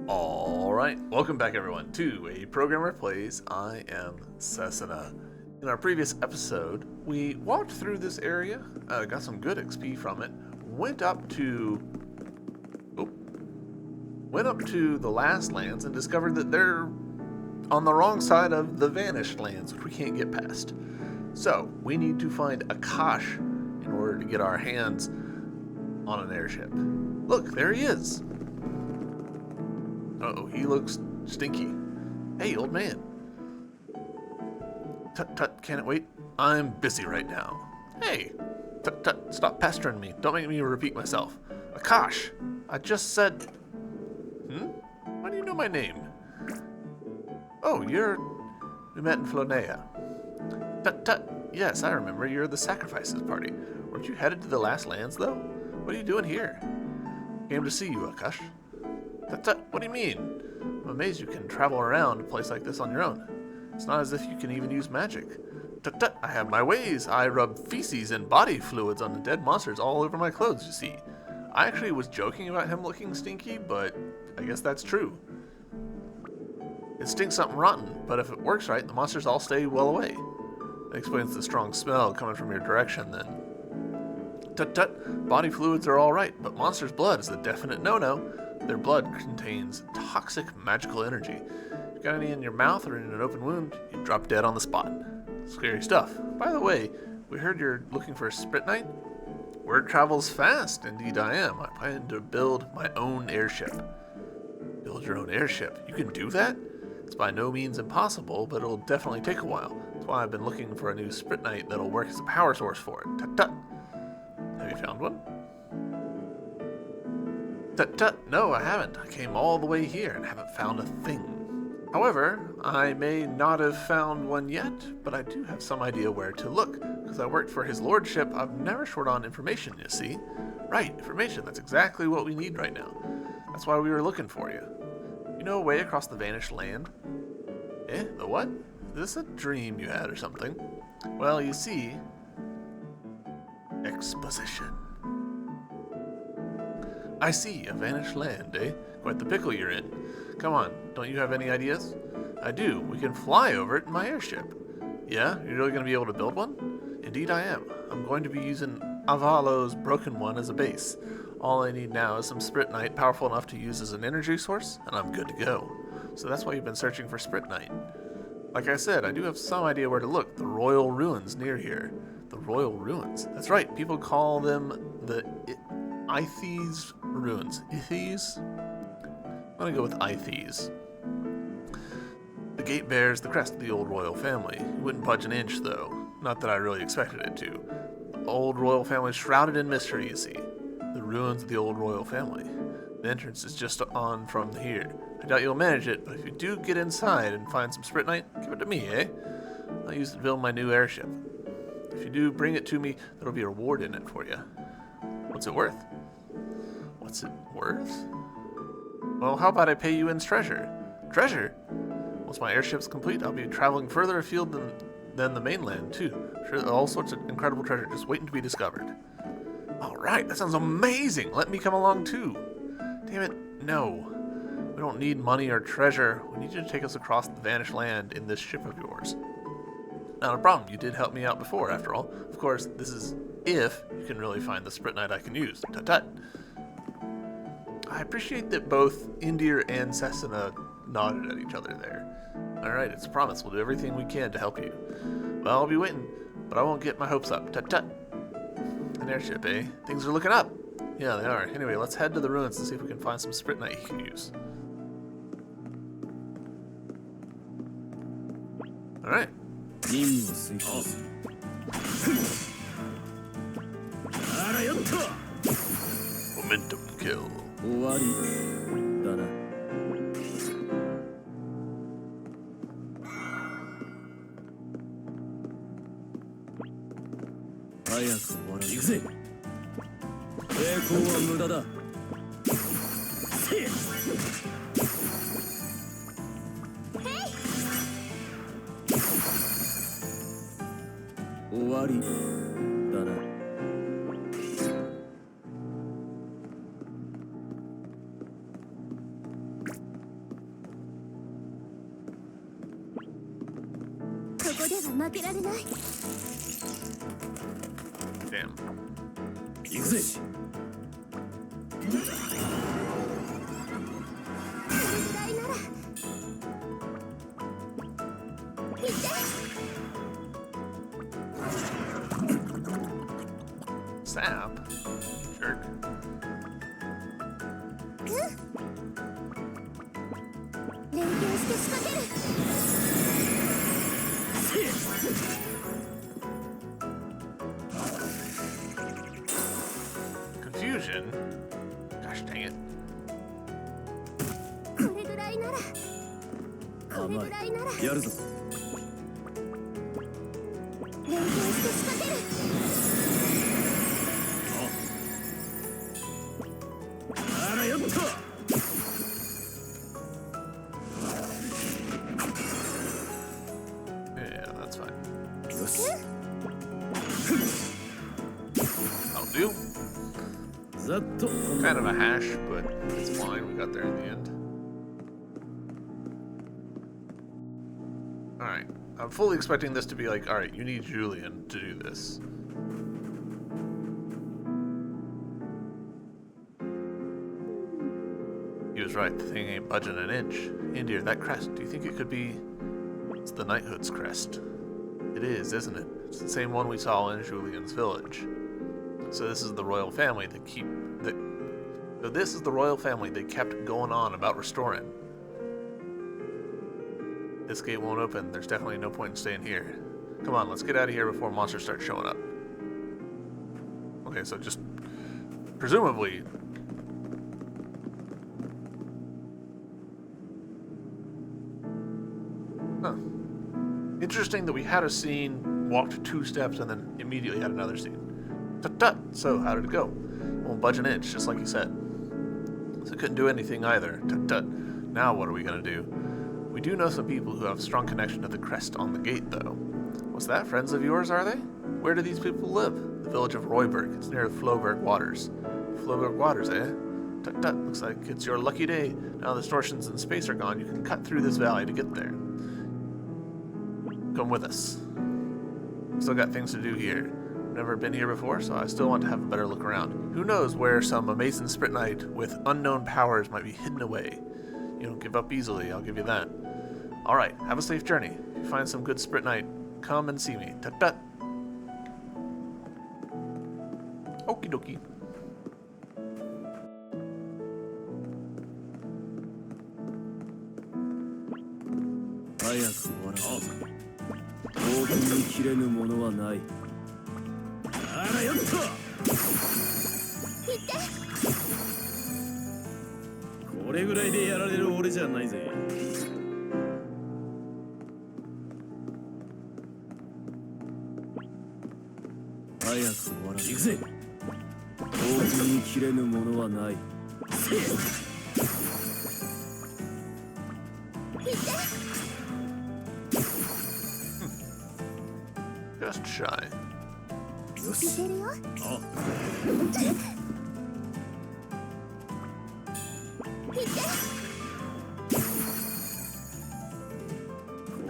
Alright, welcome back everyone to A Programmer Plays. I am Setsuna. In our previous episode, we walked through this area, got some good XP from it, went up to the last lands and discovered that they're on the wrong side of the vanished lands, which we can't get past. So, we need to find Akash in order to get our hands on an airship. Look, there he is! Uh-oh, he looks stinky. Hey, old man. Tut, can it wait? I'm busy right now. Hey, tut, stop pestering me. Don't make me repeat myself. Akash, I just said... Why do you know my name? Oh, we met in Flonea. Tut, yes, I remember. You're the sacrifices party. Weren't you headed to the last lands, though? What are you doing here? Came to see you, Akash. Tut, what do you mean? I'm amazed you can travel around a place like this on your own. It's not as if you can even use magic. Tut, I have my ways. I rub feces and body fluids on the dead monsters all over my clothes, you see. I actually was joking about him looking stinky, but I guess that's true. It stinks something rotten, but if it works right, the monsters all stay well away. That explains the strong smell coming from your direction, then. Tut, body fluids are alright, but monsters' blood is a definite no-no. Their blood contains toxic magical energy. If you got any in your mouth or in an open wound, you drop dead on the spot. Scary stuff. By the way, we heard you're looking for a Sprit Knight? Word travels fast. Indeed I am. I plan to build my own airship. Build your own airship? You can do that? It's by no means impossible, but it'll definitely take a while. That's why I've been looking for a new Sprit Knight that'll work as a power source for it. Tut. Have you found one? Tut, no, I haven't. I came all the way here and haven't found a thing. However, I may not have found one yet, but I do have some idea where to look. Because I worked for his lordship, I'm never short on information, you see. Right, information. That's exactly what we need right now. That's why we were looking for you. You know a way across the vanished land? Eh? The what? Is this a dream you had or something? Well, you see... Exposition. I see, a vanished land, eh? Quite the pickle you're in. Come on, don't you have any ideas? I do. We can fly over it in my airship. Yeah? You're really going to be able to build one? Indeed I am. I'm going to be using Avalo's broken one as a base. All I need now is some Sprit Knight powerful enough to use as an energy source, and I'm good to go. So that's why you've been searching for Sprit Knight. Like I said, I do have some idea where to look. The Royal Ruins near here. The Royal Ruins? That's right. People call them the... Ithes ruins. Ithes? I'm gonna go with Ithes. The gate bears the crest of the old royal family. It wouldn't budge an inch, though. Not that I really expected it to. The old royal family is shrouded in mystery, you see. The ruins of the old royal family. The entrance is just on from here. I doubt you'll manage it, but if you do get inside and find some Sprit Knight, give it to me, eh? I'll use it to build my new airship. If you do bring it to me, there'll be a reward in it for you. What's it worth? What's it worth? Well, how about I pay you in treasure? Treasure? Once my airship's complete, I'll be traveling further afield than the mainland, too. Sure, all sorts of incredible treasure just waiting to be discovered. Alright, that sounds amazing! Let me come along, too. Damn it, no. We don't need money or treasure. We need you to take us across the vanished land in this ship of yours. Not a problem. You did help me out before, after all. Of course, this is if you can really find the Sprit Knight I can use. Tut. I appreciate that both Indir and Setsuna nodded at each other there. Alright, it's a promise. We'll do everything we can to help you. Well, I'll be waiting, but I won't get my hopes up. Tut. An airship, eh? Things are looking up. Yeah, they are. Anyway, let's head to the ruins and see if we can find some Sprit Knight he can use. Alright. Momentum kill. 終わりだな。早く終わら行くぜ。抵抗は無駄だ。せい。終わりだな。こでは負けられない。 Damn. 行くぜ。これぐらいなら。いって。 Sap? Jerk. 連携して仕掛ける。 Confusion? Gosh dang it. これぐらいなら。これぐらいなら。やるぞ。連携して仕掛ける。 あらよっと。 Yeah, that's fine. よし。 That'll do. ざっと。 Kind of a hash, but it's fine. We got there in the end. Alright. I'm fully expecting this to be like, alright, you need Julian to do this. He was right, the thing ain't budging an inch. India, that crest, do you think it could be... It's the Knighthood's crest. It is, isn't it? It's the same one we saw in Julian's village. So this is the royal family that So this is the royal family they kept going on about restoring. This gate won't open. There's definitely no point in staying here. Come on, let's get out of here before monsters start showing up. Okay, so just... Presumably... Huh. Interesting that we had a scene, walked 2 steps, and then immediately had another scene. Tut-tut! So, how did it go? Won't budge an inch, just like you said. So couldn't do anything either. Tut-tut. Now what are we gonna do? We do know some people who have strong connection to the crest on the gate, though. What's that? Friends of yours, are they? Where do these people live? The village of Royberg. It's near the Floberg Waters. Floberg Waters, eh? Tut-tut. Looks like it's your lucky day. Now the distortions in space are gone, you can cut through this valley to get there. Come with us. Still got things to do here. Never been here before, so I still want to have a better look around. Who knows where some amazing Sprint Knight with unknown powers might be hidden away. You don't give up easily, I'll give you that. Alright, have a safe journey. If you find some good Sprint Knight, come and see me. Tut-tut. Okie dokie. Just shy. いけるよ。いって。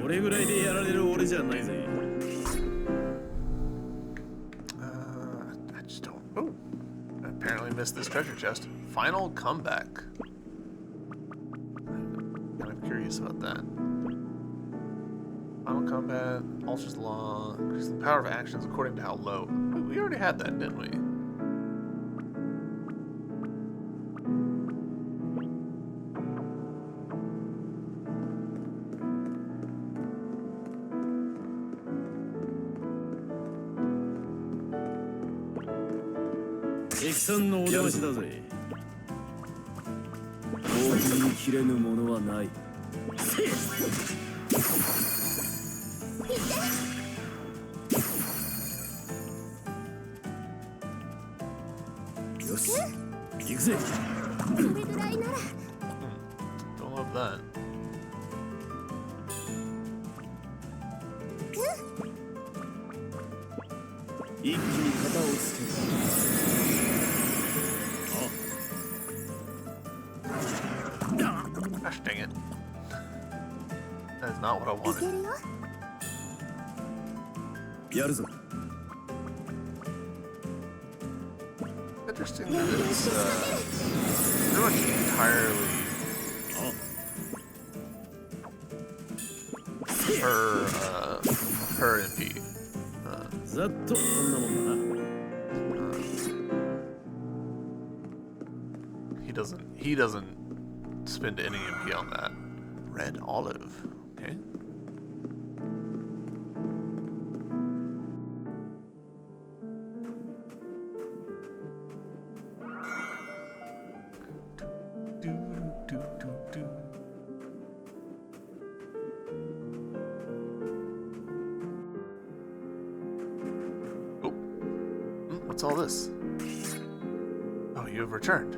これぐらいでやられる俺じゃないぜ。 I just don't... Oh! I apparently missed this treasure chest. Final comeback. I'm kind of curious about that. Final combat, Ultra's Law, increase the power of actions according to how low. We already had that, didn't we? Don't love that. Gosh dang it. That is not what I いけ wanted. るよ。やるぞ。 Interesting that it's pretty much entirely her MP. ざっとこんなもんだな。 He doesn't spend any MP on that. Red olive. Okay. Oh. What's all this? Oh, you have returned.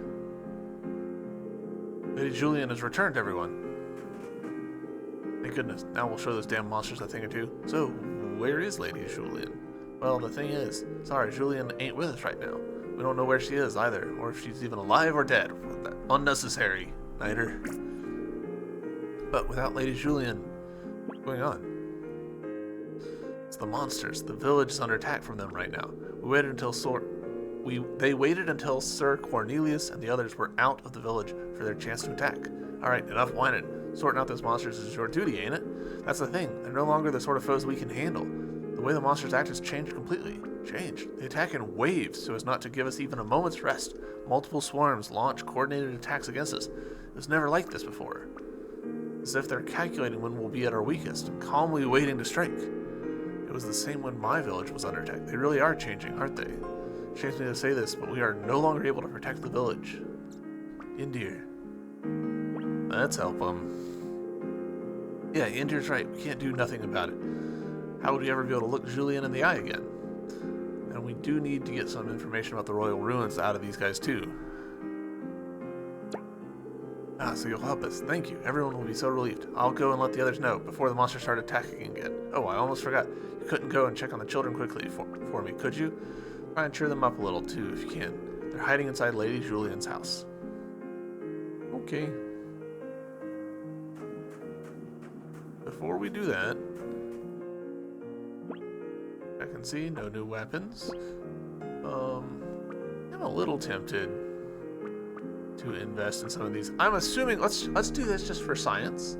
Lady Julian has returned, everyone. Thank goodness. Now we'll show those damn monsters a thing or two. So, where is Lady Julian? Well, the thing is, sorry, Julian ain't with us right now. We don't know where she is either, or if she's even alive or dead. Unnecessary, Niter. But without Lady Julian, what's going on? It's the monsters. The village is under attack from them right now. They waited until Sir Cornelius and the others were out of the village for their chance to attack. Alright, enough whining. Sorting out those monsters is your duty, ain't it? That's the thing. They're no longer the sort of foes we can handle. The way the monsters act has changed completely. Changed. They attack in waves so as not to give us even a moment's rest. Multiple swarms launch coordinated attacks against us. It was never like this before. As if they're calculating when we'll be at our weakest, calmly waiting to strike. It was the same when my village was under attack. They really are changing, aren't they? Shames me to say this, but we are no longer able to protect the village. Indir. Let's help them. Yeah, Indir's right. We can't do nothing about it. How would we ever be able to look Julian in the eye again? And we do need to get some information about the royal ruins out of these guys too. Ah, so you'll help us. Thank you. Everyone will be so relieved. I'll go and let the others know before the monsters start attacking again. Oh, I almost forgot. You couldn't go and check on the children quickly for me, could you? Try and cheer them up a little too, if you can. They're hiding inside Lady Julian's house. Okay. Before we do that, I can see no new weapons. I'm a little tempted to invest in some of these. I'm assuming let's do this just for science.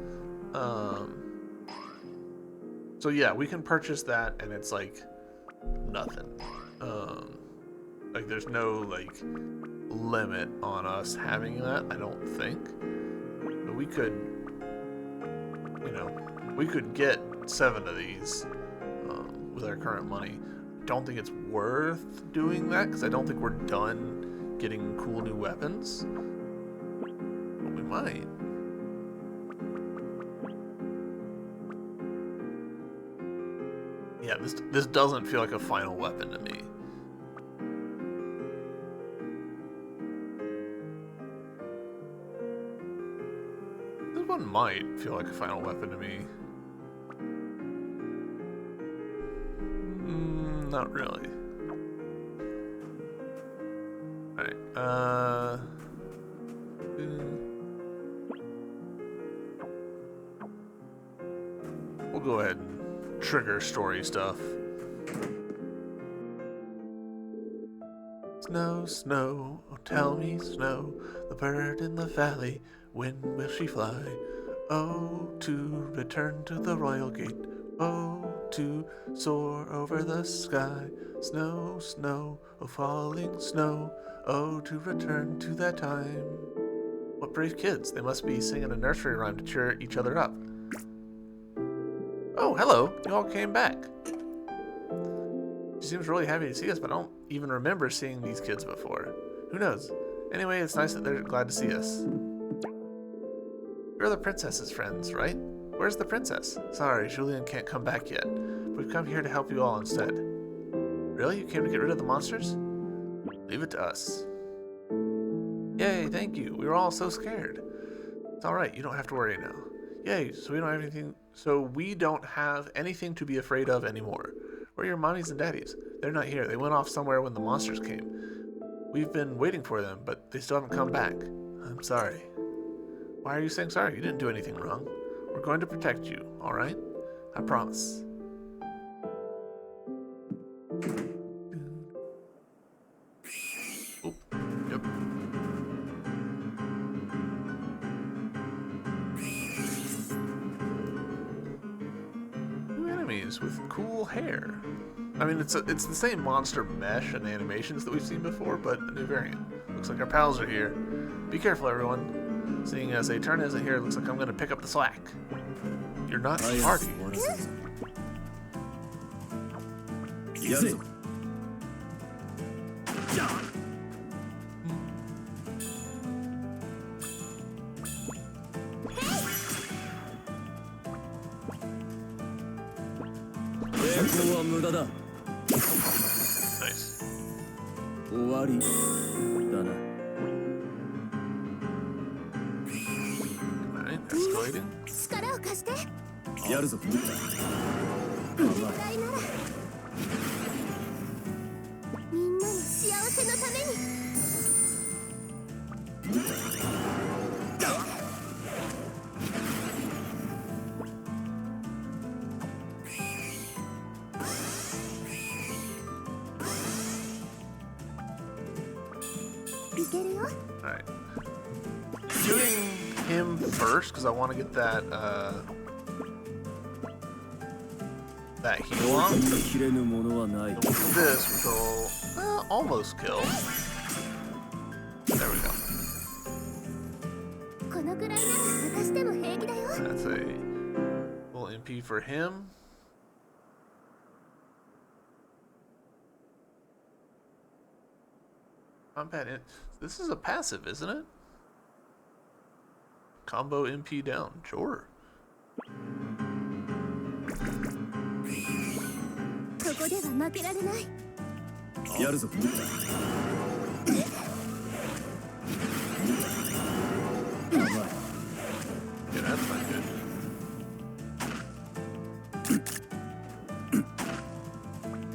So yeah, we can purchase that, and it's like nothing. Like there's no like limit on us having that, I don't think. But we could, you know, we could get 7 of these with our current money. Don't think it's worth doing that because I don't think we're done getting cool new weapons. But we might. Yeah, this doesn't feel like a final weapon to me. This one might feel like a final weapon to me. Not really. Alright, we'll go ahead and trigger story stuff. Snow, snow, oh tell me, snow, the bird in the valley, when will she fly? Oh, to return to the royal gate. Oh, to soar over the sky. Snow, snow, oh falling snow. Oh, to return to that time. What brave kids. They must be singing a nursery rhyme to cheer each other up. Oh, hello. You all came back. She seems really happy to see us, but I don't even remember seeing these kids before. Who knows? Anyway, it's nice that they're glad to see us. You're the princess's friends, right? Where's the princess? Sorry, Julian can't come back yet. We've come here to help you all instead. Really? You came to get rid of the monsters? Leave it to us. Yay, thank you. We were all so scared. It's alright, you don't have to worry now. Yay, so we don't have anything to be afraid of anymore. Where are your mommies and daddies? They're not here. They went off somewhere when the monsters came. We've been waiting for them, but they still haven't come back. I'm sorry. Why are you saying sorry? You didn't do anything wrong. We're going to protect you, alright? I promise. enemies with cool hair. I mean, it's the same monster mesh and animations that we've seen before, but a new variant. Looks like our pals are here. Be careful, everyone. Seeing as Eterna isn't here, it looks like I'm going to pick up the slack. You're not smarty. Yes. Nice. 終わりだな。 Alright, escalating. 力を貸して。やるぞ。これぐらいなら。みんなの幸せのために。いけるよ。 Alright. Doing him first, because I want to get that, that heal on. 切れぬものはない。 We'll do this, which will almost kill. There we go. このぐらいなら私でも平気だよ。 That's a little MP for him. Combat in. This is a passive, isn't it? Combo MP down. Sure. ここでは負けられない。やるぞ。 Yeah, that's not good.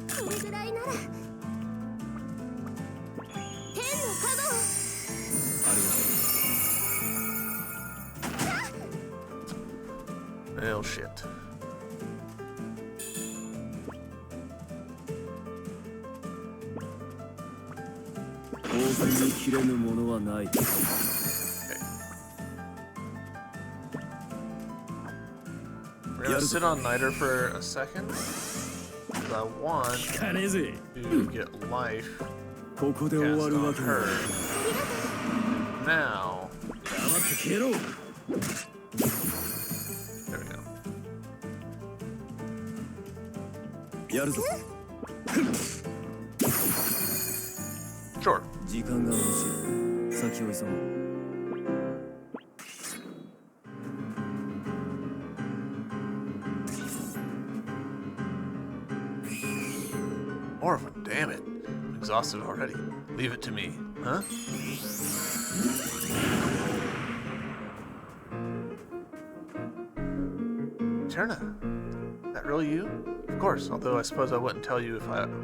これぐらいなら。天の加護。 Well, shit. 王冠に切れぬものはない。 Okay. We're gonna sit on Niter for a second. 'Cause I want かねえぜ。 to get life ここで終 cast わるわ on けだ。 her. Now, 黙って消えろ。 there we go. やるぞ。 Sure. 時間が欲しい。先を急ごう。 More of them, damn it. I'm exhausted already. Leave it to me, huh? Eterna, that really you? Of course, although I suppose I wouldn't tell you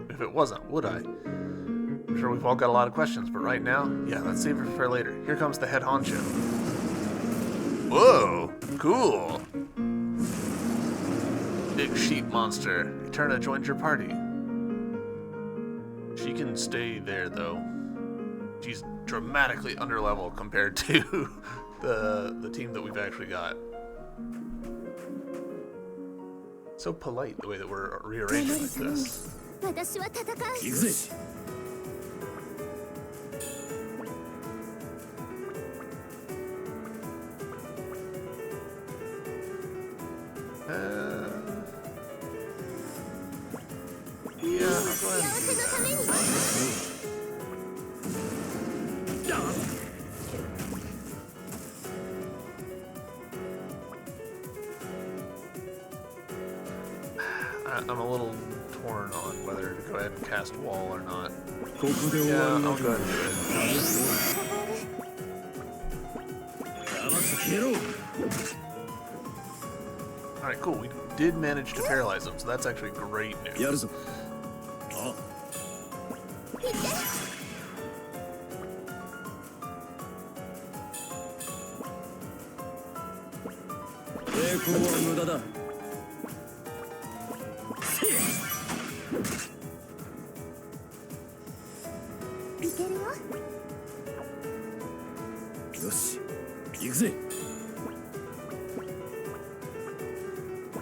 if it wasn't, would I? I'm sure we've all got a lot of questions, but right now, yeah, let's save it for later. Here comes the head honcho. Whoa, cool. Big sheep monster. Eterna joined your party. She can stay there though. She's dramatically underleveled compared to the team that we've actually got. So polite the way that we're rearranging like this. 私は戦う。行くぜ。 Yeah, I'll go ahead 幸 and せ do のため that. に。 I'm a little torn on whether to go ahead and cast wall or not. ここで終 Yeah, わ I'll る go わけだ。 ahead and do it. 黙って消えろ。 Alright, cool. We did manage to paralyze him, so that's actually great やる news. ぞ。あ、抵抗は無駄だ。いけるよ。よし、行くぜ。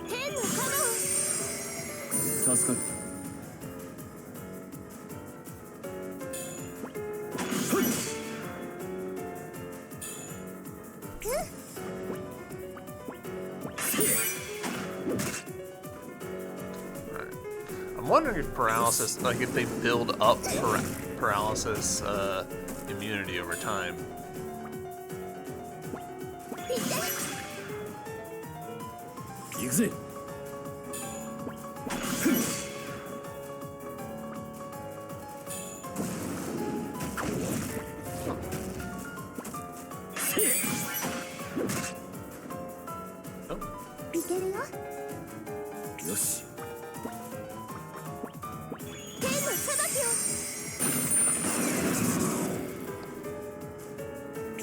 天の加護。助かる。I'm wondering if paralysis, like if they build up paralysis immunity over time. 行くぜ。いけるよ。よし。天の裁きを。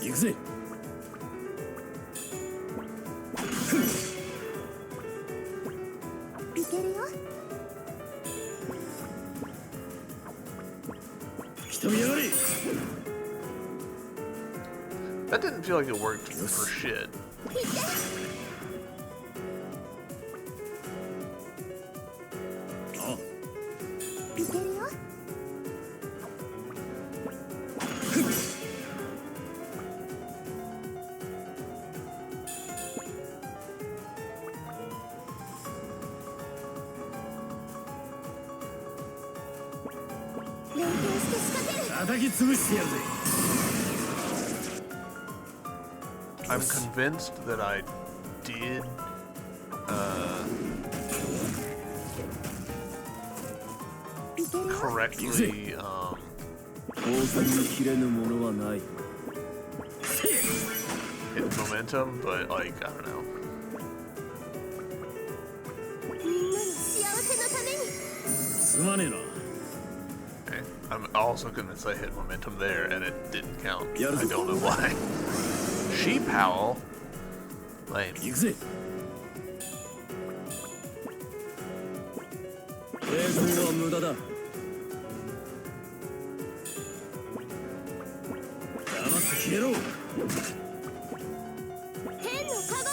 行くぜ。いけるよ。瞳やがれ。 That didn't feel like it worked for shit. あ、いけるよ。連携して仕掛ける。叩き潰してやるぜ。 I'm convinced that I did correctly 王冠に切れぬものはない。 hit momentum, but like I don't know. みんなの幸せのために。すまねえな。 Okay. I'm also convinced I hit momentum there and it didn't count. I Yeah. don't know why. Sheep howl. Lame. 行くぜ。抵抗は無駄だ。黙って消えろ。天の加護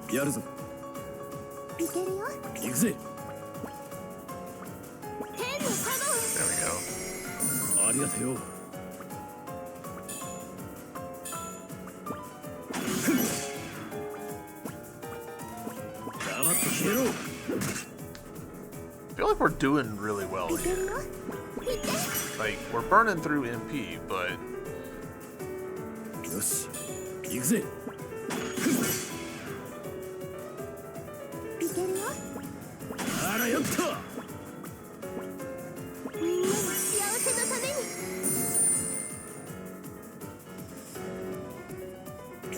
を。やるぞ。いけるよ。行くぜ。天の加護を。 There we go. ありがとよ。黙って消えろ。 I feel like we're doing really well いける here. よ。いて。 Like we're burning through MP, but よし。行くぜ。いけるよ。あらよっと。みんなの幸せのために。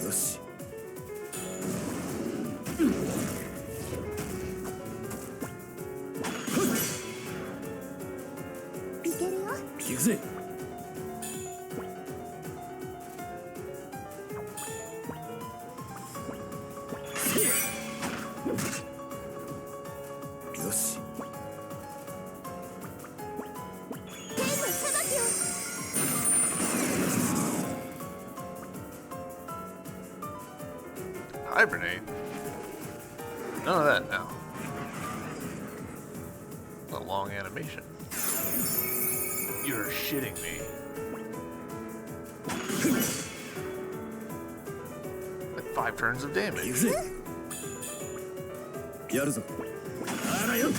よし。いけるよ。行くぜ。よし。天の裁きを。 hibernate. None of that now. A long animation. You're shitting me. Like 5 turns of 行 damage. くぜ。やるぞ。あらよっと。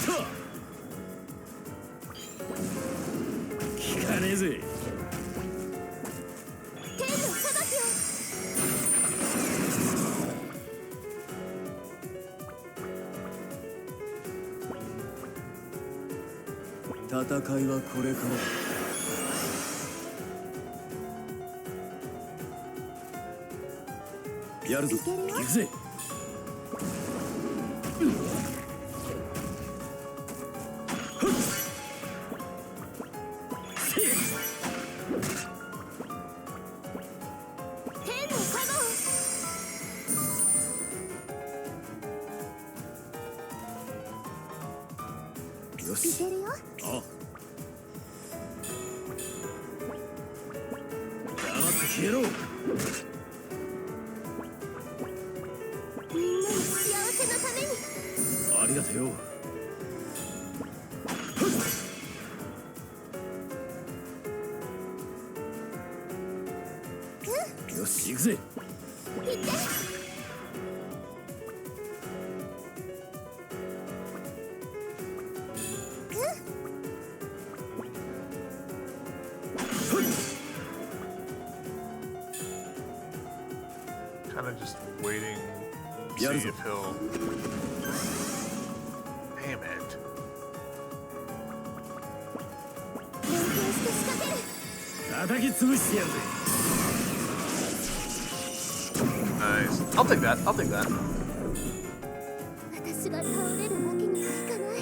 聞かねえぜ。天の裁きを。 戦いはこれから。やるぞ。行くぜ。天の加護を。いよし。けるよ。あ。黙って消えろ。てよ。よし行くぜ。行って。Kind of just waiting to Yeah, see if he'll. Damn it. 連携して仕掛ける。叩き潰してやるぜ。 Nice. I'll take that. I'll take that. 私が倒れるわけにはいかない。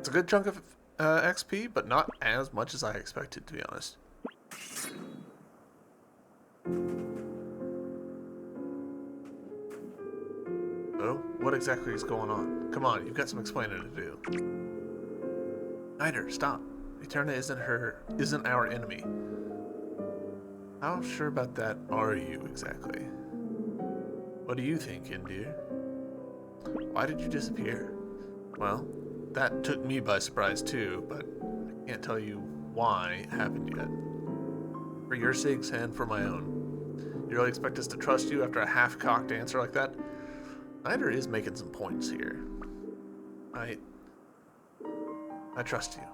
It's a good chunk of XP, but not as much as I expected, to be honest. So, what exactly is going on? Come on, you've got some explaining to do. Niner, stop. Eterna isn't our enemy. How sure about that are you exactly? What do you think, Indir? Why did you disappear? Well, that took me by surprise too, but I can't tell you why it happened yet. For your sakes and for my own. You really expect us to trust you after a half-cocked answer like that? Snyder is making some points here. I trust you.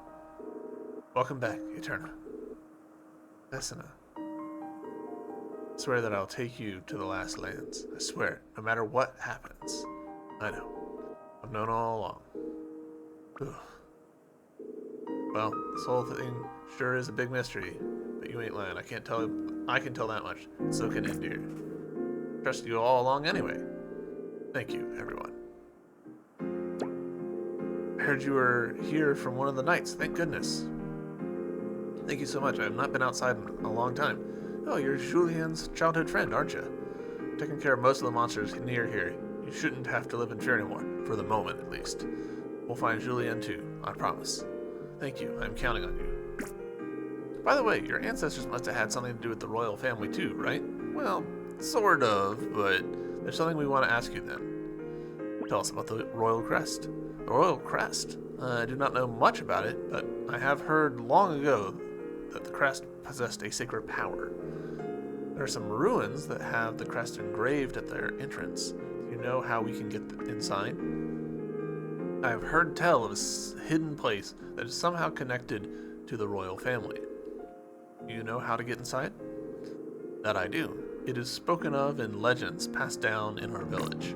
Welcome back, Eterna. Setsuna. I swear that I'll take you to the last lands. I swear, no matter what happens. I know. I've known all along. Ugh. Well, this whole thing sure is a big mystery, but you ain't lying. I can tell that much. So can Indir. Trust you all along anyway. Thank you, everyone. I heard you were here from one of the nights. Thank goodness. Thank you so much. I have not been outside in a long time. Oh, you're Julien's childhood friend, aren't you? Taking care of most of the monsters near here. You shouldn't have to live in fear anymore, for the moment at least. We'll find Julien too, I promise. Thank you. I'm counting on you. By the way, your ancestors must have had something to do with the royal family too, right? Well, sort of, but there's something we want to ask you then. Tell us about the royal crest. The royal crest? I do not know much about it, but I have heard long ago that the crest possessed a sacred power. There are some ruins that have the crest engraved at their entrance. Do you know how we can get inside? I have heard tell of a hidden place that is somehow connected to the royal family. Do you know how to get inside? That I do. It is spoken of in legends passed down in our village.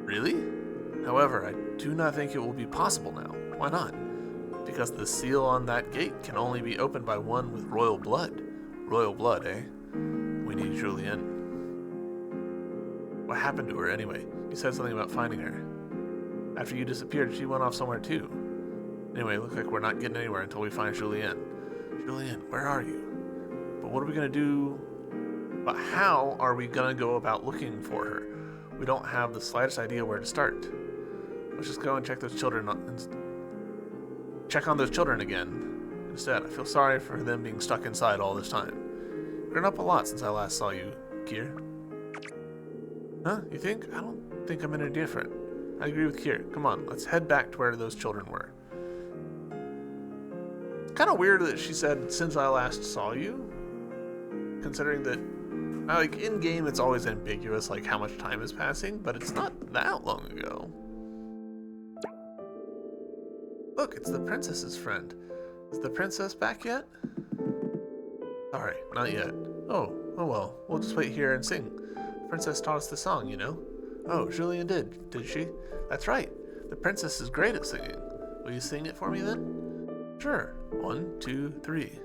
Really? However, I do not think it will be possible now. Why not? Because the seal on that gate can only be opened by one with royal blood. Royal blood, eh? We need Julien. What happened to her anyway? You said something about finding her. After you disappeared, she went off somewhere too. Anyway, it looks like we're not getting anywhere until we find Julien. Julien, where are you? But what are we gonna do? But how are we gonna go about looking for her? We don't have the slightest idea where to start. Let's just go and check those children check on those children again. Instead, I feel sorry for them being stuck inside all this time. You've grown up a lot since I last saw you, Kier. Huh? You think? I don't think I'm any different. I agree with Kier. Come on, let's head back to where those children were. It's kind of weird that she said, since I last saw you. Considering that, like, in-game it's always ambiguous, like, how much time is passing, but it's not that long ago. Look, it's the princess's friend. Is the princess back yet? Sorry, not yet. Oh well, we'll just wait here and sing. The princess taught us the song, you know? Oh, Julien did she? That's right. The princess is great at singing. Will you sing it for me then? Sure. 1, 2, 3.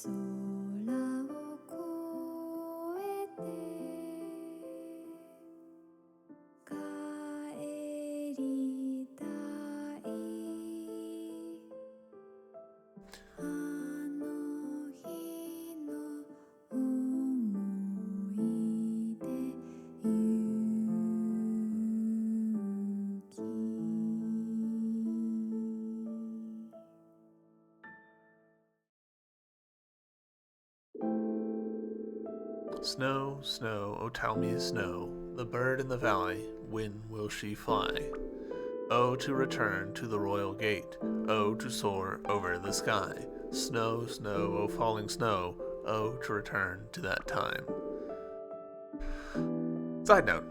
空を Snow, snow, oh tell me snow, the bird in the valley, when will she fly? Oh, to return to the royal gate, oh, to soar over the sky. Snow, snow, oh falling snow, oh, to return to that time. Side note,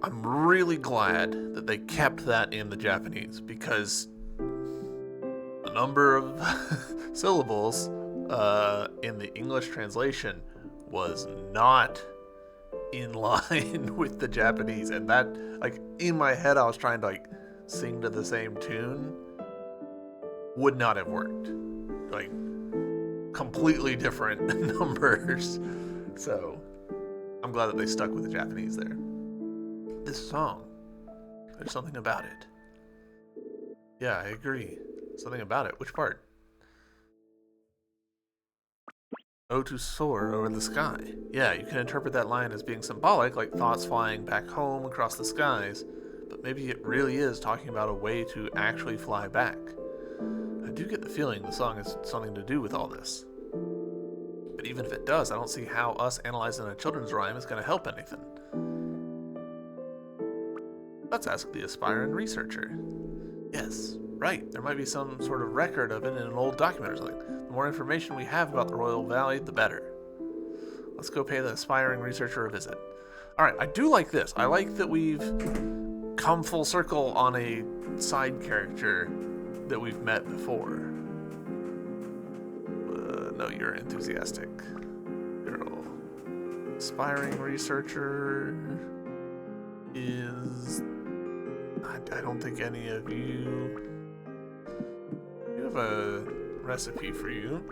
I'm really glad that they kept that in the Japanese because the number of syllables in the English translation was not in line with the Japanese, and that, like, in my head I was trying to like sing to the same tune, would not have worked. Like, completely different numbers. So I'm glad that they stuck with the Japanese there. This song, there's something about it. Yeah, I agree. Something about it. Which part? Oh, to soar over the sky. Yeah, you can interpret that line as being symbolic, like thoughts flying back home across the skies, but maybe it really is talking about a way to actually fly back. I do get the feeling the song has something to do with all this. But even if it does, I don't see how us analyzing a children's rhyme is going to help anything. Let's ask the aspiring researcher. Yes, right, there might be some sort of record of it in an old document or something. The more information we have about the Royal Valley, the better. Let's go pay the aspiring researcher a visit. Alright, I do like this. I like that we've come full circle on a side character that we've met before. No, you're enthusiastic. Girl. Aspiring researcher is... I don't think any of you... You have a recipe for you.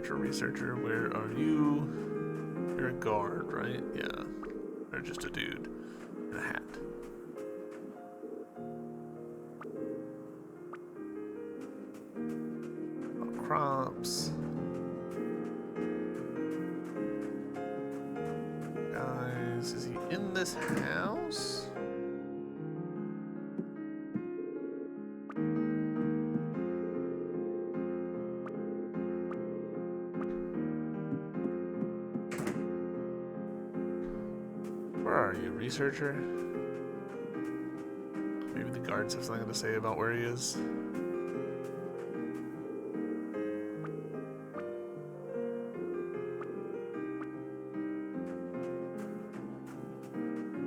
Researcher, where are you? You're a guard, right? Yeah. Or just a dude in a hat. Crops. Guys, is he in this house? Where are you, researcher? Maybe the guards have something to say about where he is.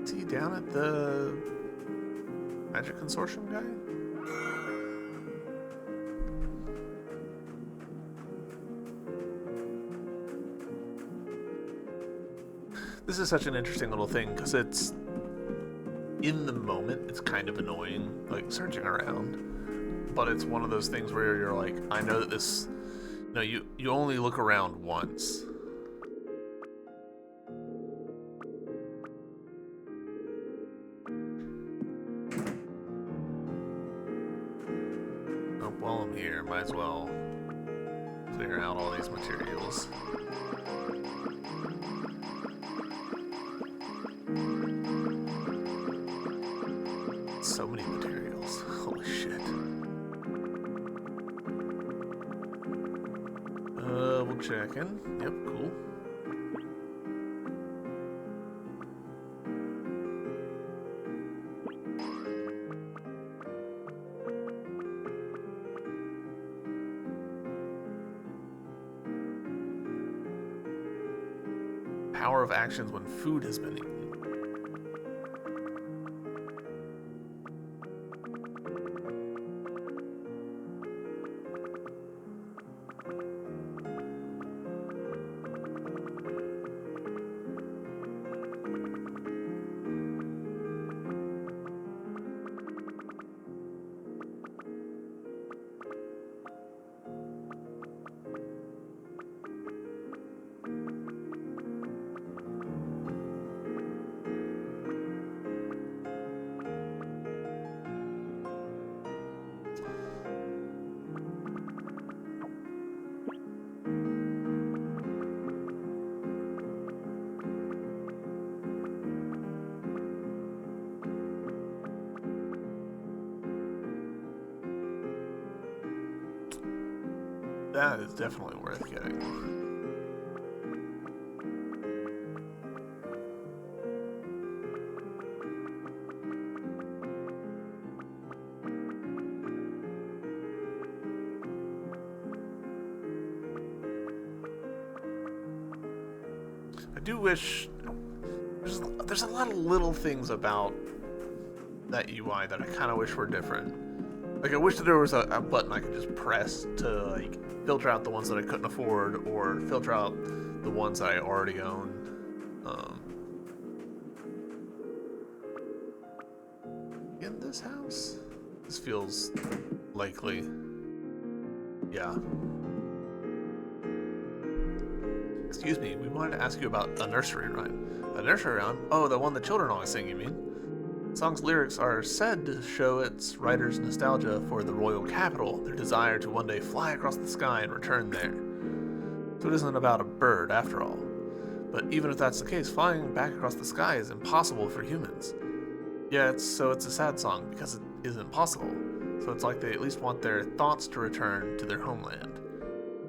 Is he down at the Magic Consortium guy? This is such an interesting little thing because it's, in the moment, it's kind of annoying, like searching around, but it's one of those things where you're like, I know that this, you only look around once. Oh, while I'm here, might as well clear out all these materials. So many materials. Holy shit. We'll check in. Yep, cool. Power of actions when food has been eaten. That is definitely worth getting. I do wish there's a lot of little things about that UI that I kind of wish were different. Like I wish that there was a button I could just press to like filter out the ones that I couldn't afford or filter out the ones I already own. In this house, this feels likely. Yeah. Excuse me, we wanted to ask you about a nursery rhyme. A nursery rhyme? Oh, the one the children always sing, you mean? The song's lyrics are said to show its writer's nostalgia for the royal capital, their desire to one day fly across the sky and return there. So it isn't about a bird, after all. But even if that's the case, flying back across the sky is impossible for humans. Yeah, it's a sad song, because it isn't possible. So it's like they at least want their thoughts to return to their homeland.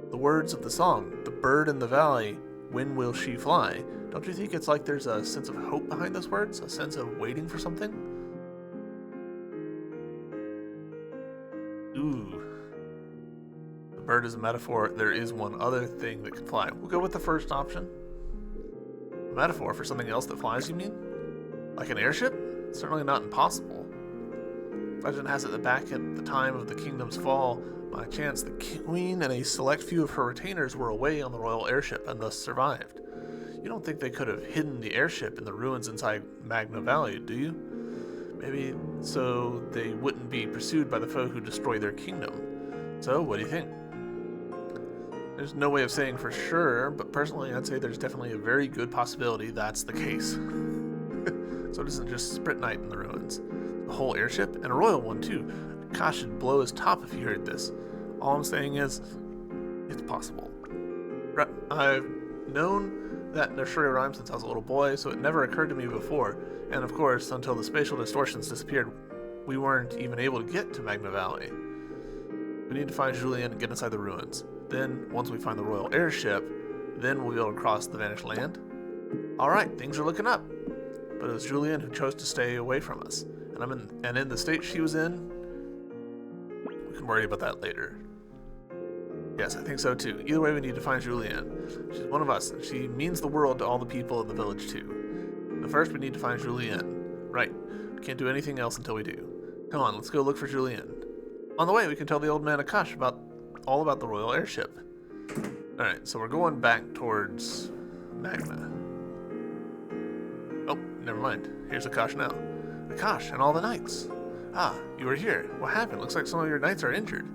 The words of the song, the bird in the valley, when will she fly? Don't you think it's like there's a sense of hope behind those words? A sense of waiting for something? Ooh. The bird is a metaphor. There is one other thing that can fly. We'll go with the first option. A metaphor for something else that flies, you mean? Like an airship? Certainly not impossible. Legend has it that back at the time of the kingdom's fall, by chance the queen and a select few of her retainers were away on the royal airship and thus survived. You don't think they could have hidden the airship in the ruins inside Magna Valley, do you? Maybe so they wouldn't be pursued by the foe who destroyed their kingdom. So, what do you think? There's no way of saying for sure, but personally I'd say there's definitely a very good possibility that's the case. So it isn't just Sprit Knight in the ruins. A whole airship, and a royal one too. Gosh, it'd blow his top if he heard this. All I'm saying is, it's possible. I've known that nursery rhyme since I was a little boy, so it never occurred to me before. And of course, until the spatial distortions disappeared, we weren't even able to get to Magna Valley. We need to find Julien and get inside the ruins. Then, once we find the royal airship, then we'll be able to cross the vanished land. Alright, things are looking up. But it was Julien who chose to stay away from us. And in the state she was in, we can worry about that later. Yes, I think so too. Either way, we need to find Julien. She's one of us, and she means the world to all the people of the village too. But first, we need to find Julien. Right. We can't do anything else until we do. Come on, let's go look for Julien. On the way, we can tell the old man Akash all about the royal airship. Alright, so we're going back towards Magna. Oh, never mind. Here's Akash now. Akash and all the knights. Ah, you were here. What happened? Looks like some of your knights are injured.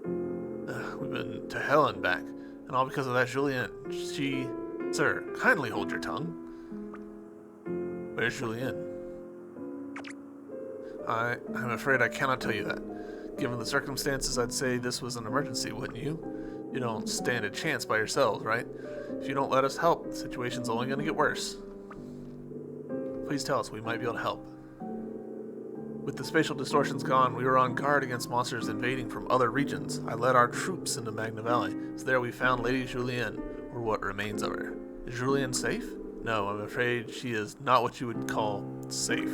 We've been to hell and back, and all because of that Julien. Sir, kindly hold your tongue. Where's Julien? I'm afraid I cannot tell you that. Given the circumstances, I'd say this was an emergency, wouldn't you? You don't stand a chance by yourselves, right? If you don't let us help, the situation's only going to get worse. Please tell us, we might be able to help. With the spatial distortions gone, we were on guard against monsters invading from other regions. I led our troops into Magna Valley, so there we found Lady Julien, or what remains of her. Is Julien safe? No, I'm afraid she is not what you would call safe.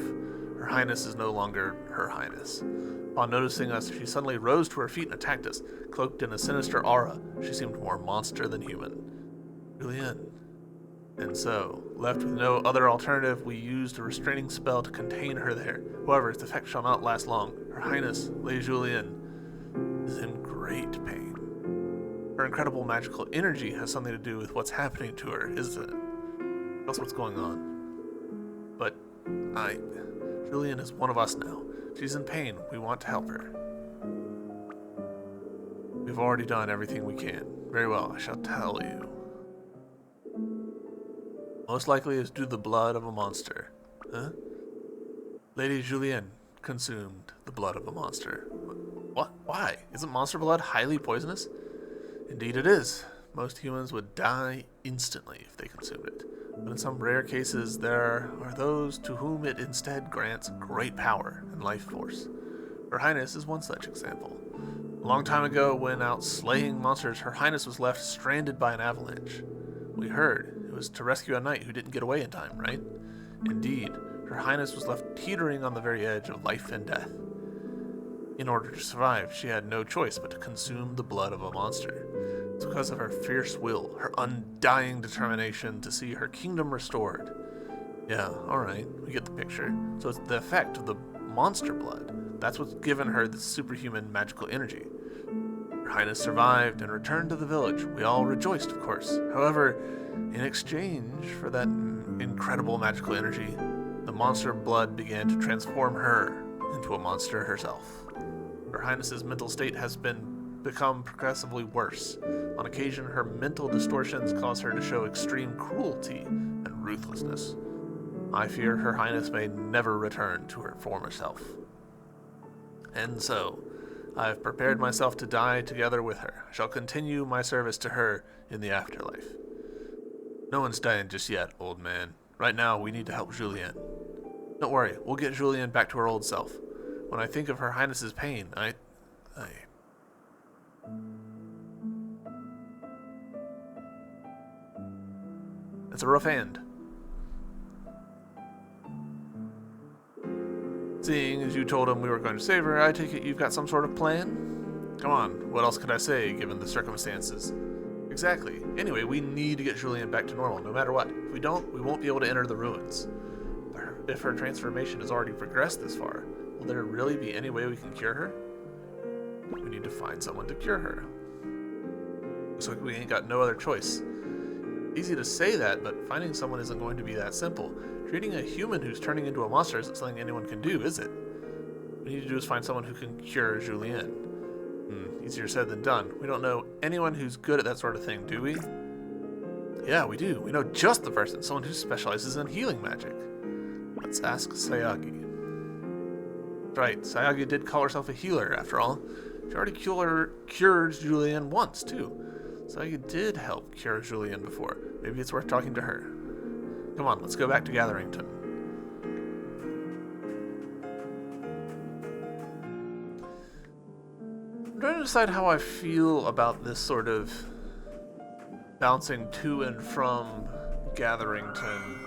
Her Highness is no longer Her Highness. Upon noticing us, she suddenly rose to her feet and attacked us. Cloaked in a sinister aura, she seemed more monster than human. Julien. And so, left with no other alternative, we used a restraining spell to contain her there. However, its effect shall not last long. Her Highness, Lady Julien, is in great pain. Her incredible magical energy has something to do with what's happening to her, isn't it? That's what's going on. But, Julien is one of us now. She's in pain. We want to help her. We've already done everything we can. Very well, I shall tell you. Most likely is due to the blood of a monster. Huh? Lady Julien consumed the blood of a monster. What? Why? Isn't monster blood highly poisonous? Indeed it is. Most humans would die instantly if they consumed it. But in some rare cases, there are those to whom it instead grants great power and life force. Her Highness is one such example. A long time ago, when out slaying monsters, Her Highness was left stranded by an avalanche. We heard it was to rescue a knight who didn't get away in time, right? Indeed, Her Highness was left teetering on the very edge of life and death. In order to survive, she had no choice but to consume the blood of a monster. It's because of her fierce will, her undying determination to see her kingdom restored. Yeah, alright, we get the picture. So it's the effect of the monster blood. That's what's given her this superhuman magical energy. Her Highness survived and returned to the village. We all rejoiced, of course. However, in exchange for that incredible magical energy, the monster blood began to transform her into a monster herself. Her Highness's mental state has become progressively worse. On occasion, her mental distortions cause her to show extreme cruelty and ruthlessness. I fear Her Highness may never return to her former self. And so, I have prepared myself to die together with her. I shall continue my service to her in the afterlife. No one's dying just yet, old man. Right now, we need to help Julienne. Don't worry, we'll get Julienne back to her old self. When I think of Her Highness's pain, It's a rough end. Seeing as you told him we were going to save her, I take it you've got some sort of plan? Come on, what else could I say, given the circumstances? Exactly. Anyway, we need to get Julienne back to normal, no matter what. If we don't, we won't be able to enter the ruins. If her transformation has already progressed this far, will there really be any way we can cure her? We need to find someone to cure her. Looks like we ain't got no other choice. Easy to say that, but finding someone isn't going to be that simple. Treating a human who's turning into a monster isn't something anyone can do, is it? What we need to do is find someone who can cure Julienne. Easier said than done. We don't know anyone who's good at that sort of thing, do we? Yeah, we do. We know just the person, someone who specializes in healing magic. Let's ask Sayagi. Right, Sayagi did call herself a healer, after all. She already cured Julienne once, too. Sayagi did help cure Julienne before. Maybe it's worth talking to her. Come on, let's go back to Gatherington. I'm trying to decide how I feel about this sort of bouncing to and from Gatherington.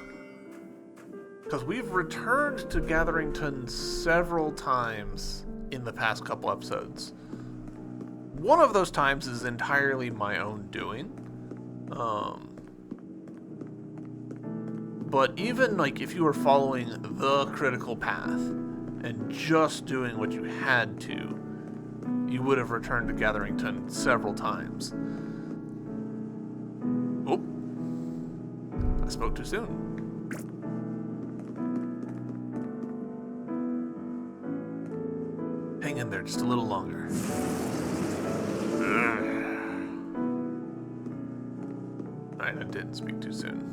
Because we've returned to Gatherington several times in the past couple episodes. One of those times is entirely my own doing. But even like if you were following the critical path and just doing what you had to, you would have returned to Gatherington several times. Oh, I spoke too soon. Hang in there just a little longer. Alright, I didn't speak too soon.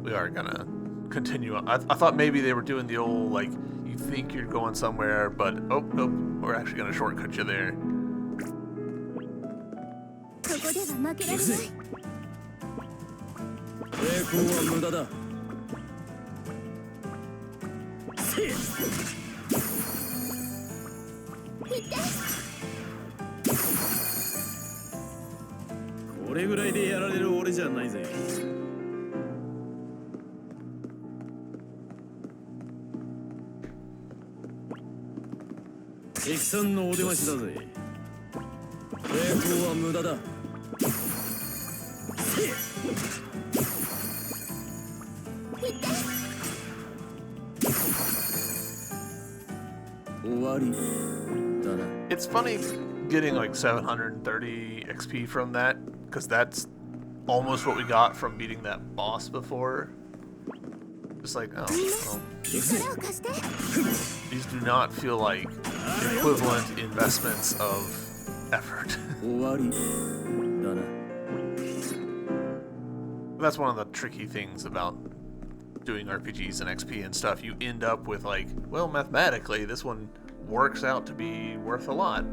We are gonna continue on. I thought maybe they were doing the old, like, you think you're going somewhere, but oh, nope, we're actually gonna shortcut you there. It's funny getting like 730 XP from that, because that's almost what we got from beating that boss before. Just like, oh, well, these do not feel like equivalent investments of effort. That's one of the tricky things about doing RPGs and XP and stuff. You end up with like, well, mathematically, this one works out to be worth a lot.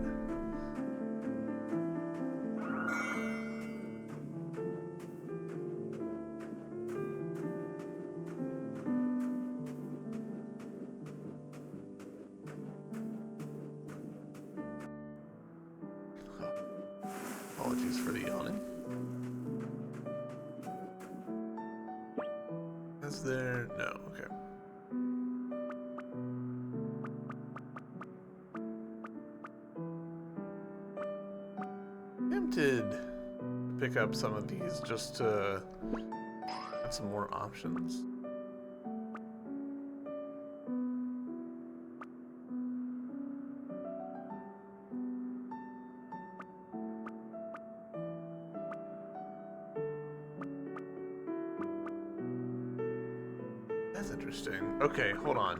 Apologies for the yawning. Is there? No, okay. Tempted to pick up some of these just to have some more options. That's interesting. Okay, hold on.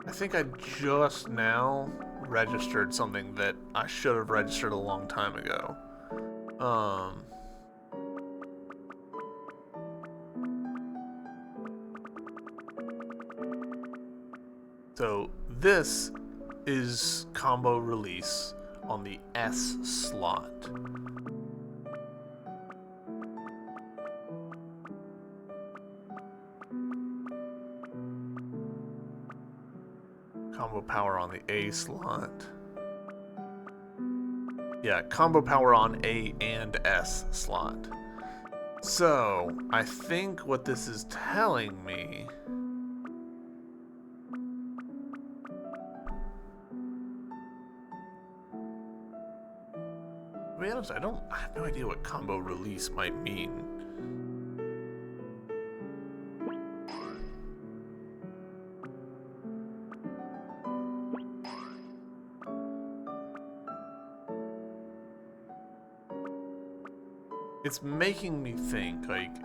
I think I just now registered something that I should have registered a long time ago. So this is combo release on the S slot. Combo power on the A slot. Yeah, combo power on A and S slot. So, I think what this is telling me... To be honest, I have no idea what combo release might mean. It's making me think, like,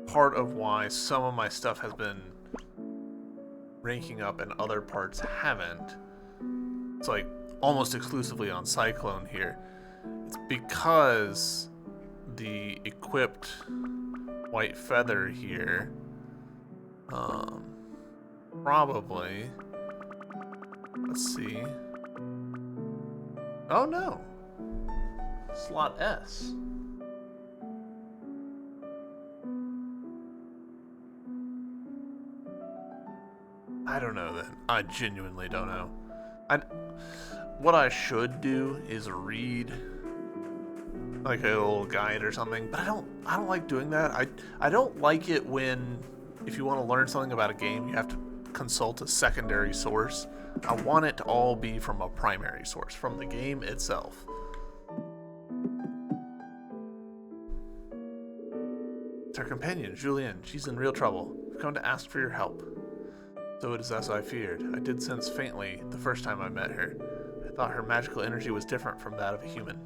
part of why some of my stuff has been ranking up and other parts haven't. It's like almost exclusively on Cyclone here. It's because the equipped white feather here, probably, let's see. Oh no. Slot S. I don't know then. I genuinely don't know. What I should do is read like a little guide or something, but I don't like doing that. I don't like it when, if you want to learn something about a game, you have to consult a secondary source. I want it to all be from a primary source, from the game itself. Our companion, Julienne. She's in real trouble. I've come to ask for your help. So it is as I feared. I did sense faintly the first time I met her. I thought her magical energy was different from that of a human.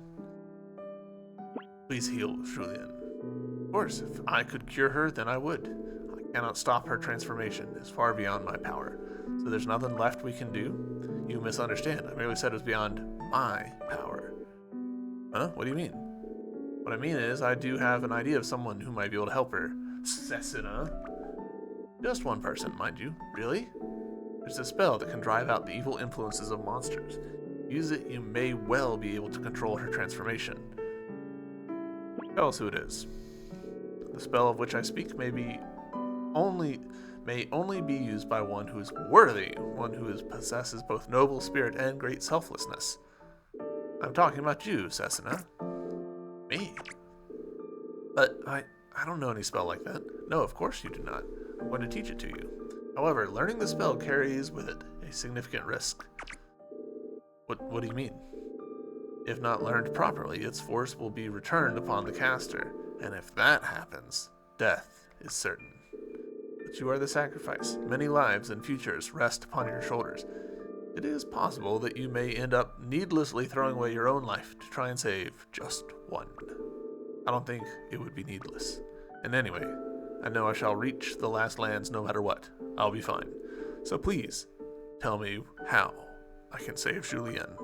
Please heal Julienne. Of course, if I could cure her, then I would. I cannot stop her transformation. It's far beyond my power. So there's nothing left we can do? You misunderstand. I merely said it was beyond my power. Huh? What do you mean? What I mean is, I do have an idea of someone who might be able to help her. Setsuna. Just one person, mind you. Really? There's a spell that can drive out the evil influences of monsters. Use it, you may well be able to control her transformation. Tell us who it is. The spell of which I speak may only be used by one who is worthy, one who possesses both noble spirit and great selflessness. I'm talking about you, Setsuna. Me? But I don't know any spell like that. No, of course you do not. I'm going to teach it to you. However, learning the spell carries with it a significant risk. What do you mean? If not learned properly, its force will be returned upon the caster, and if that happens, death is certain. But you are the sacrifice. Many lives and futures rest upon your shoulders. It is possible that you may end up needlessly throwing away your own life to try and save just one. I don't think it would be needless. And anyway, I know I shall reach the last lands no matter what. I'll be fine. So please, tell me how I can save Julienne.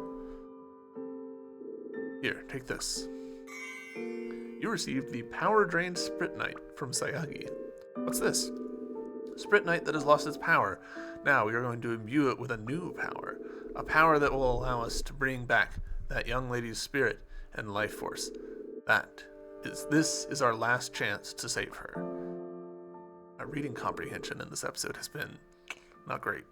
Here, take this. You received the power-drained Spritnite from Sayagi. What's this? Spritnite that has lost its power. Now we are going to imbue it with a new power. A power that will allow us to bring back that young lady's spirit and life force. This is our last chance to save her. My reading comprehension in this episode has been not great.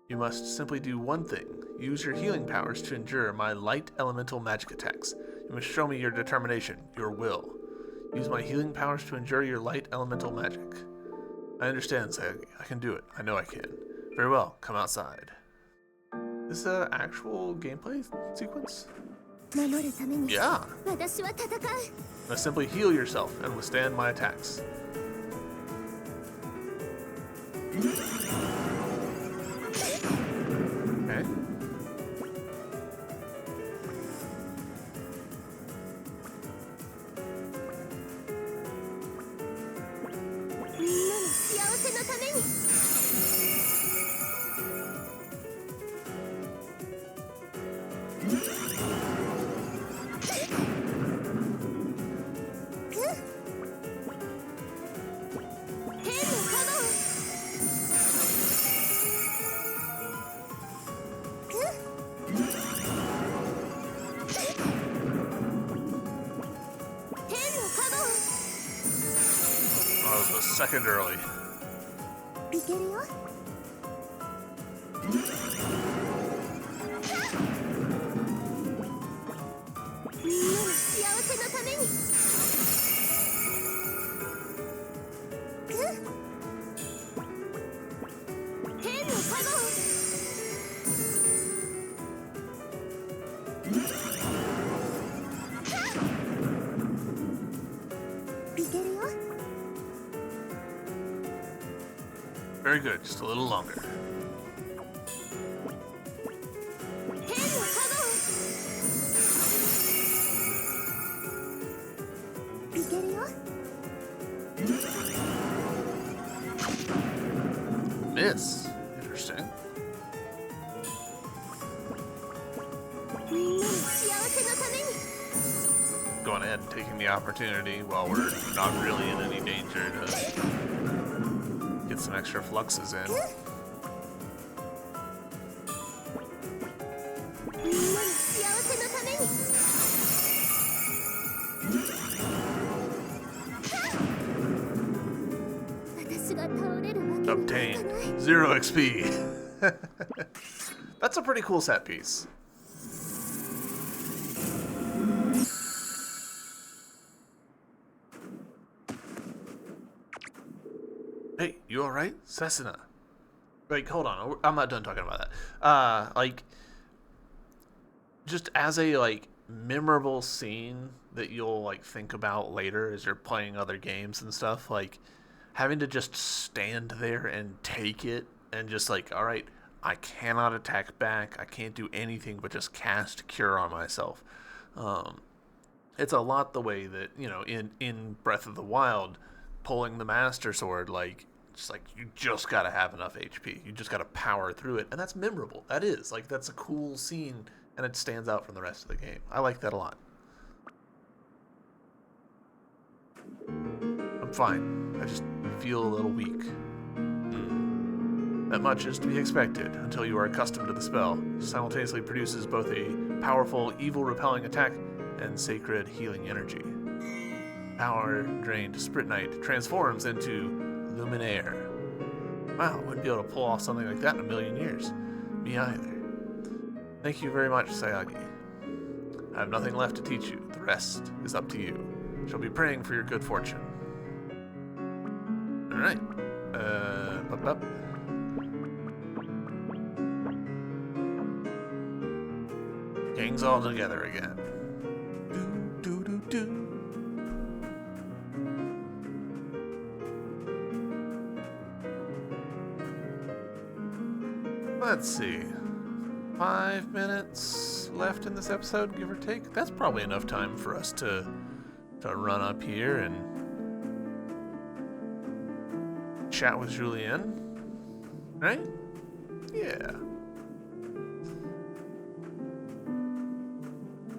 You must simply do one thing. Use your healing powers to endure my light elemental magic attacks. You must show me your determination, your will. Use my healing powers to endure your light elemental magic. I understand, Sayagi. I can do it. I know I can. Very well. Come outside. Is this an actual gameplay sequence? 守るために Yeah. 私は戦う Now simply heal yourself and withstand my attacks. Okay. みんなの幸せのために I was a second early. いけるよ みんなの幸せのために 天のカゴ いけるよ Very good. Just a little longer. 天のカゴ いけるよ Miss. Interesting. みんなの幸せのために Going ahead and taking the opportunity while we're not really in any danger to get some extra fluxes in. みんなの幸せのために 私が倒れるわけにはいか Obtained ない 0 XP. That's a pretty cool set piece. Hey, you alright? Setsuna. Like, hold on. I'm not done talking about that. Like, just as a, like, memorable scene that you'll, like, think about later as you're playing other games and stuff, like, having to just stand there and take it and just, like, alright, I cannot attack back. I can't do anything but just cast Cure on myself. It's a lot the way that, you know, in Breath of the Wild, pulling the Master Sword, like, just like, you just gotta have enough HP. You just gotta power through it. And that's memorable. That is. Like, that's a cool scene, and it stands out from the rest of the game. I like that a lot. I'm fine. I just feel a little weak. That much is to be expected until you are accustomed to the spell. It simultaneously produces both a powerful, evil-repelling attack and sacred healing energy. Power drained Spritnite transforms into Luminaire. Wow, wouldn't be able to pull off something like that in a million years. Me either. Thank you very much, Sayagi. I have nothing left to teach you. The rest is up to you. Shall be praying for your good fortune. Alright. Up. Gang's all together again. Do. Let's see. 5 minutes left in this episode, give or take. That's probably enough time for us to run up here and chat with Julienne. Right? Yeah.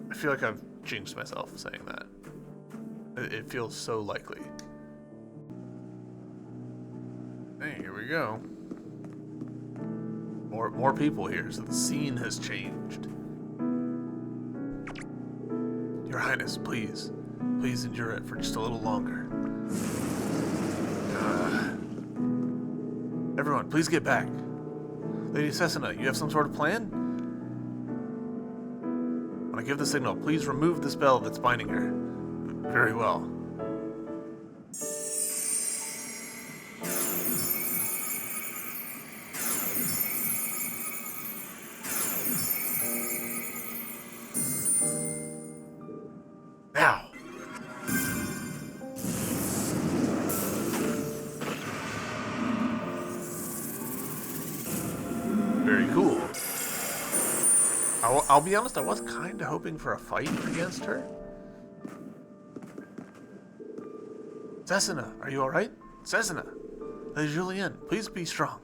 I feel like I've jinxed myself saying that. It feels so likely. Hey, here we go. More people here, so the scene has changed. Your Highness, please endure it for just a little longer. Everyone, please get back. Lady Setsuna, you have some sort of plan? When I give the signal, please remove the spell that's binding her. Very well. Now! Very cool. I'll be honest, I was kind of hoping for a fight against her. Setsuna, are you alright? Setsuna! Lady Julienne, please be strong.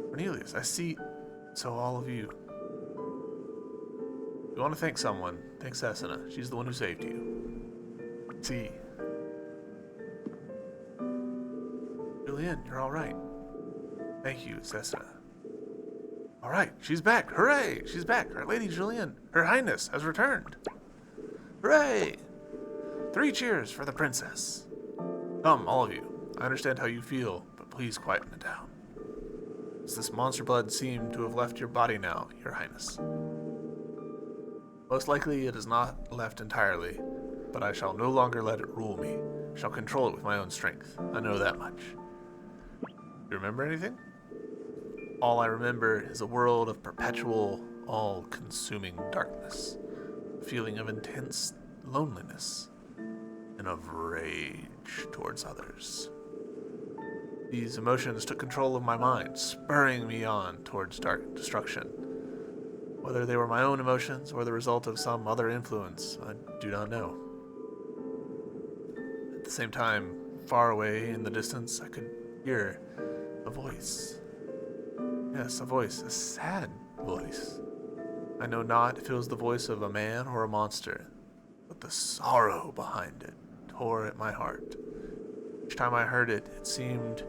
Cornelius, I see. So all of you. If you want to thank someone, thank Setsuna. She's the one who saved you. See. Julienne, you're alright. Thank you, Setsuna. Alright, she's back. Hooray! She's back. Our Lady Julienne, Her Highness, has returned. Hooray! 3 cheers for the princess. Come, all of you. I understand how you feel, but please quieten it down. As this monster blood seemed to have left your body now, Your Highness. Most likely it is not left entirely, but I shall no longer let it rule me. I shall control it with my own strength. I know that much. You remember anything? All I remember is a world of perpetual, all-consuming darkness, a feeling of intense loneliness, and of rage towards others. These emotions took control of my mind, spurring me on towards dark destruction. Whether they were my own emotions or the result of some other influence, I do not know. At the same time, far away in the distance, I could hear a voice. Yes, a voice, a sad voice. I know not if it was the voice of a man or a monster, but the sorrow behind it tore at my heart. Each time I heard it, it seemed to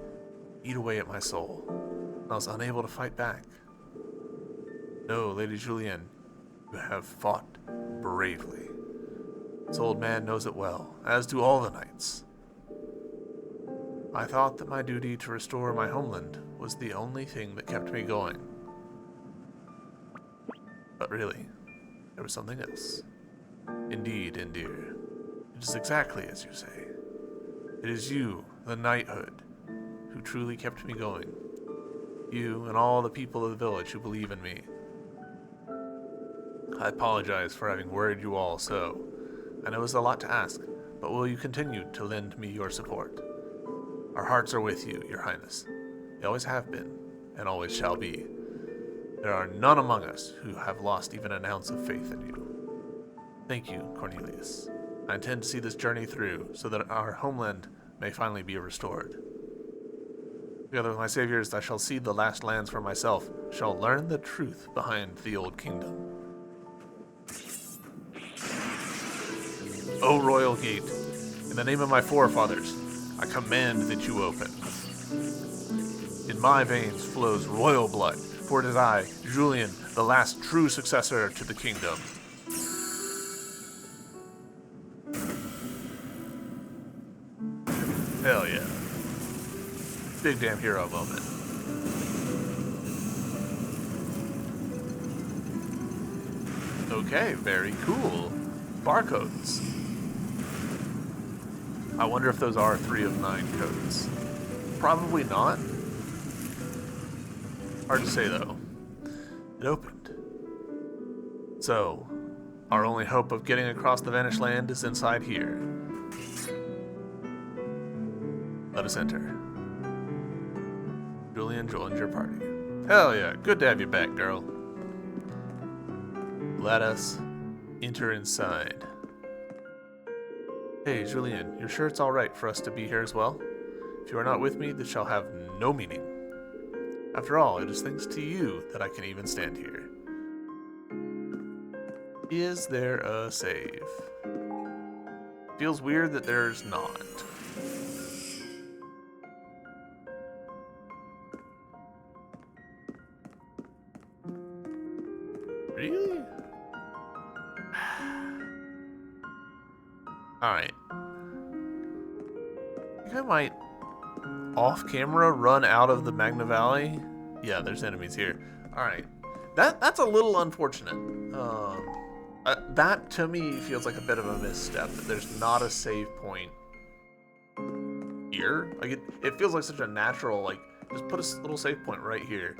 eat away at my soul, and I was unable to fight back. No, Lady Julienne, you have fought bravely. This old man knows it well, as do all the knights. I thought that my duty to restore my homeland was the only thing that kept me going. But really, there was something else. Indeed, Indir, it is exactly as you say. It is you, the knighthood, who truly kept me going. You and all the people of the village who believe in me. I apologize for having worried you all so. I know it's a lot to ask, but will you continue to lend me your support? Our hearts are with you, Your Highness. They always have been, and always shall be. There are none among us who have lost even an ounce of faith in you. Thank you, Cornelius. I intend to see this journey through, so that our homeland may finally be restored. Together with my saviors, I shall see the last lands for myself, shall learn the truth behind the old kingdom. O royal gate, in the name of my forefathers, I command that you open. In my veins flows royal blood, for it is I, Julian, the last true successor to the kingdom. Hell yeah. Big damn hero moment. Okay, very cool. Barcodes. I wonder if those are 3 of 9 codes. Probably not. Hard to say though. It opened. So, our only hope of getting across the vanished land is inside here. Let us enter. Julian joins your party. Hell yeah, good to have you back, girl. Let us enter inside. Hey, Julian, you're sure it's alright for us to be here as well? If you are not with me, this shall have no meaning. After all, it is thanks to you that I can even stand here. Is there a save? Feels weird that there's not. Really? Alright. off camera run out of the Magna Valley. Yeah, there's enemies here. All right, that's a little unfortunate. That to me feels like a bit of a misstep. That there's not a save point here. Like it feels like such a natural, like, just put a little save point right here.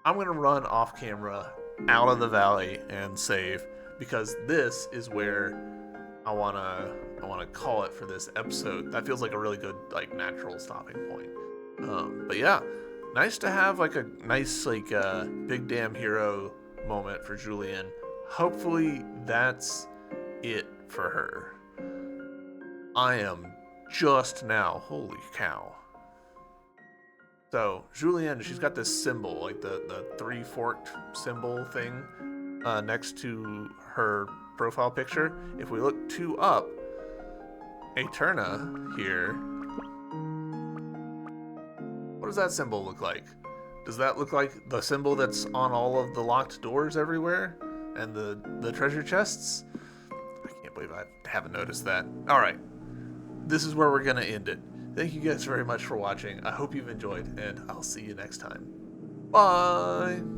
I'm gonna run off camera out of the valley and save, because this is where I wanna call it for this episode. That feels like a really good, like, natural stopping point. But yeah, nice to have like a nice, like, big damn hero moment for Julian. Hopefully that's it for her. I am just now, holy cow. So Julian, she's got this symbol, like the three forked symbol thing next to her profile picture. If we look 2 up, Eterna here. What does that symbol look like? Does that look like the symbol that's on all of the locked doors everywhere? And the treasure chests? I can't believe I haven't noticed that. Alright, this is where we're gonna end it. Thank you guys very much for watching. I hope you've enjoyed, and I'll see you next time. Bye!